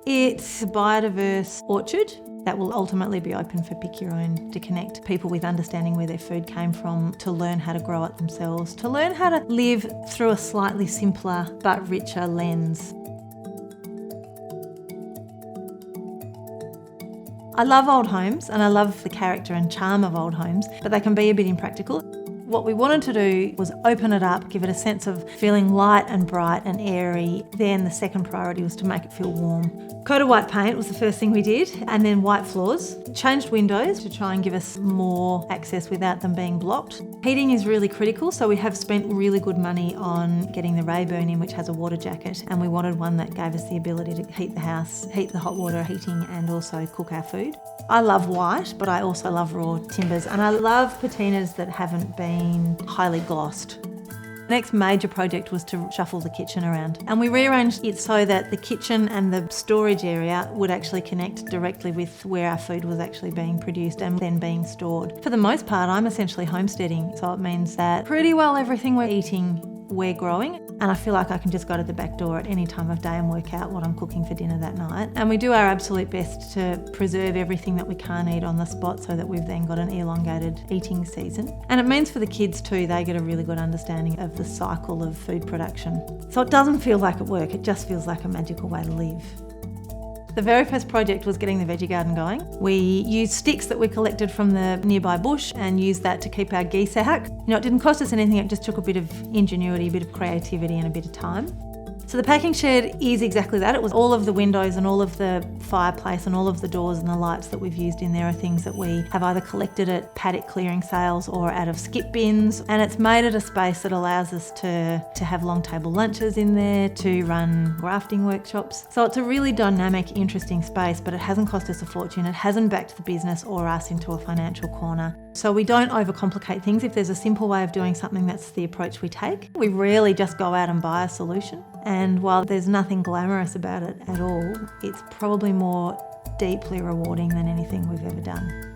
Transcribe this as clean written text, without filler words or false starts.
It's a biodiverse orchard that will ultimately be open for pick your own, to connect people with understanding where their food came from, to learn how to grow it themselves, to learn how to live through a slightly simpler but richer lens. I love old homes and I love the character and charm of old homes, but they can be a bit impractical. What we wanted to do was open it up, give it a sense of feeling light and bright and airy. Then the second priority was to make it feel warm. Coated white paint was the first thing we did, and then white floors. Changed windows to try and give us more access without them being blocked. Heating is really critical, so we have spent really good money on getting the Rayburn in, which has a water jacket, and we wanted one that gave us the ability to heat the house, heat the hot water heating, and also cook our food. I love white, but I also love raw timbers, and I love patinas that haven't been highly glossed. The next major project was to shuffle the kitchen around, and we rearranged it so that the kitchen and the storage area would actually connect directly with where our food was actually being produced and then being stored. For the most part, I'm essentially homesteading, so it means that pretty well everything we're eating, we're growing, and I feel like I can just go to the back door at any time of day and work out what I'm cooking for dinner that night. And we do our absolute best to preserve everything that we can't eat on the spot so that we've then got an elongated eating season. And it means for the kids too, they get a really good understanding of the cycle of food production. So it doesn't feel like at work, it just feels like a magical way to live. The very first project was getting the veggie garden going. We used sticks that we collected from the nearby bush and used that to keep our geese out. It didn't cost us anything, it just took a bit of ingenuity, a bit of creativity and a bit of time. So the packing shed is exactly that. It was all of the windows and all of the fireplace and all of the doors and the lights that we've used in there are things that we have either collected at paddock clearing sales or out of skip bins. And it's made it a space that allows us to have long table lunches in there, to run grafting workshops. So it's a really dynamic, interesting space, but it hasn't cost us a fortune. It hasn't backed the business or us into a financial corner. So we don't overcomplicate things. If there's a simple way of doing something, that's the approach we take. We rarely just go out and buy a solution. And while there's nothing glamorous about it at all, it's probably more deeply rewarding than anything we've ever done.